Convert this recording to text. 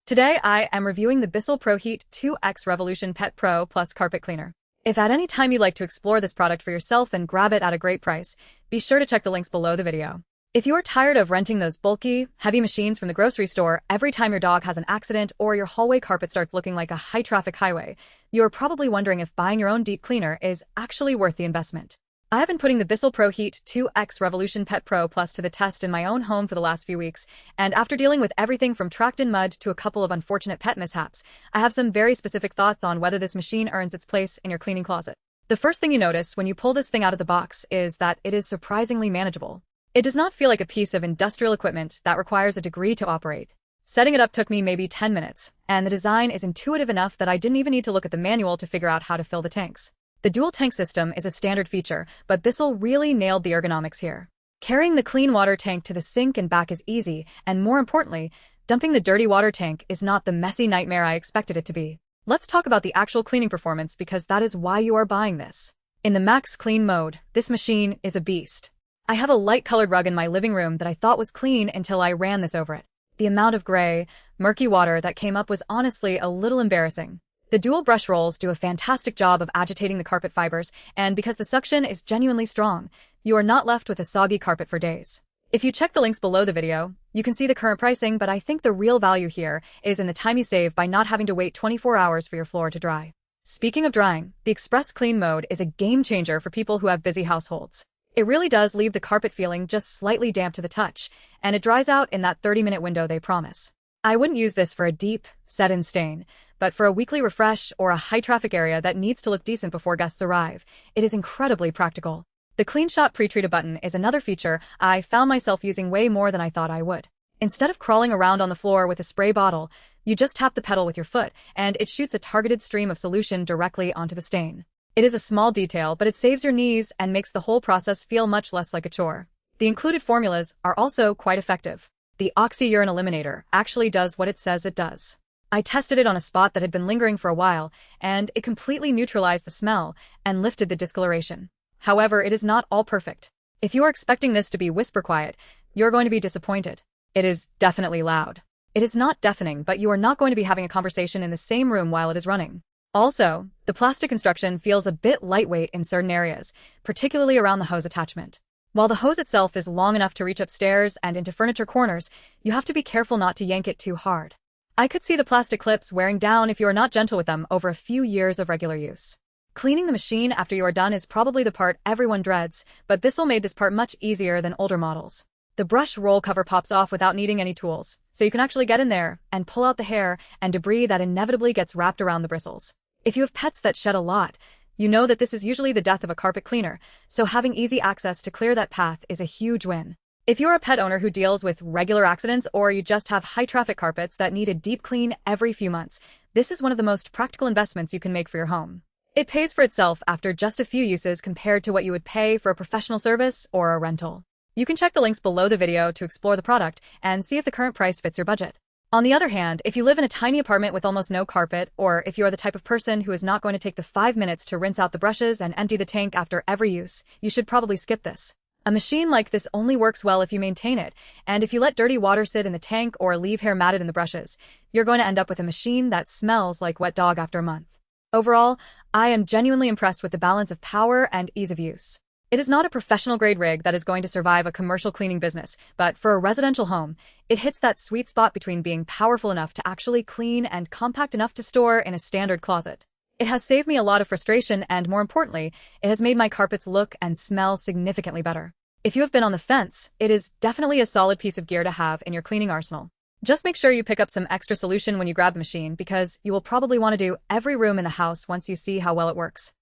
Today, I am reviewing the BISSELL ProHeat 2X Revolution Pet Pro Plus Carpet Cleaner. If at any time you'd like to explore this product for yourself and grab it at a great price, be sure to check the links below the video. If you are tired of renting those bulky, heavy machines from the grocery store every time your dog has an accident or your hallway carpet starts looking like a high-traffic highway, you are probably wondering if buying your own deep cleaner is actually worth the investment. I have been putting the BISSELL ProHeat 2X Revolution Pet Pro Plus to the test in my own home for the last few weeks, and after dealing with everything from tracked-in mud to a couple of unfortunate pet mishaps, I have some very specific thoughts on whether this machine earns its place in your cleaning closet. The first thing you notice when you pull this thing out of the box is that it is surprisingly manageable. It does not feel like a piece of industrial equipment that requires a degree to operate. Setting it up took me maybe 10 minutes, and the design is intuitive enough that I didn't even need to look at the manual to figure out how to fill the tanks. The dual tank system is a standard feature, but BISSELL really nailed the ergonomics here. Carrying the clean water tank to the sink and back is easy, and more importantly, dumping the dirty water tank is not the messy nightmare I expected it to be. Let's talk about the actual cleaning performance because that is why you are buying this. In the max clean mode, this machine is a beast. I have a light-colored rug in my living room that I thought was clean until I ran this over it. The amount of gray, murky water that came up was honestly a little embarrassing. The dual brush rolls do a fantastic job of agitating the carpet fibers, and because the suction is genuinely strong, you are not left with a soggy carpet for days. If you check the links below the video, you can see the current pricing, but I think the real value here is in the time you save by not having to wait 24 hours for your floor to dry. Speaking of drying, the Express Clean mode is a game changer for people who have busy households. It really does leave the carpet feeling just slightly damp to the touch, and it dries out in that 30-minute window they promise. I wouldn't use this for a deep, set-in stain, but for a weekly refresh or a high-traffic area that needs to look decent before guests arrive, it is incredibly practical. The CleanShot Pretreater button is another feature I found myself using way more than I thought I would. Instead of crawling around on the floor with a spray bottle, you just tap the pedal with your foot, and it shoots a targeted stream of solution directly onto the stain. It is a small detail, but it saves your knees and makes the whole process feel much less like a chore. The included formulas are also quite effective. The Urine Eliminator actually does what it says it does. I tested it on a spot that had been lingering for a while, and it completely neutralized the smell and lifted the discoloration. However, it is not all perfect. If you are expecting this to be whisper quiet, you're going to be disappointed. It is definitely loud. It is not deafening, but you are not going to be having a conversation in the same room while it is running. Also, the plastic construction feels a bit lightweight in certain areas, particularly around the hose attachment. While the hose itself is long enough to reach upstairs and into furniture corners, you have to be careful not to yank it too hard. I could see the plastic clips wearing down if you are not gentle with them over a few years of regular use. Cleaning the machine after you are done is probably the part everyone dreads, but BISSELL made this part much easier than older models. The brush roll cover pops off without needing any tools, so you can actually get in there and pull out the hair and debris that inevitably gets wrapped around the bristles. If you have pets that shed a lot, you know that this is usually the death of a carpet cleaner, so having easy access to clear that path is a huge win. If you're a pet owner who deals with regular accidents or you just have high-traffic carpets that need a deep clean every few months, this is one of the most practical investments you can make for your home. It pays for itself after just a few uses compared to what you would pay for a professional service or a rental. You can check the links below the video to explore the product and see if the current price fits your budget. On the other hand, if you live in a tiny apartment with almost no carpet, or if you are the type of person who is not going to take the 5 minutes to rinse out the brushes and empty the tank after every use, you should probably skip this. A machine like this only works well if you maintain it, and if you let dirty water sit in the tank or leave hair matted in the brushes, you're going to end up with a machine that smells like wet dog after a month. Overall, I am genuinely impressed with the balance of power and ease of use. It is not a professional-grade rig that is going to survive a commercial cleaning business, but for a residential home, it hits that sweet spot between being powerful enough to actually clean and compact enough to store in a standard closet. It has saved me a lot of frustration, and more importantly, it has made my carpets look and smell significantly better. If you have been on the fence, it is definitely a solid piece of gear to have in your cleaning arsenal. Just make sure you pick up some extra solution when you grab the machine because you will probably want to do every room in the house once you see how well it works.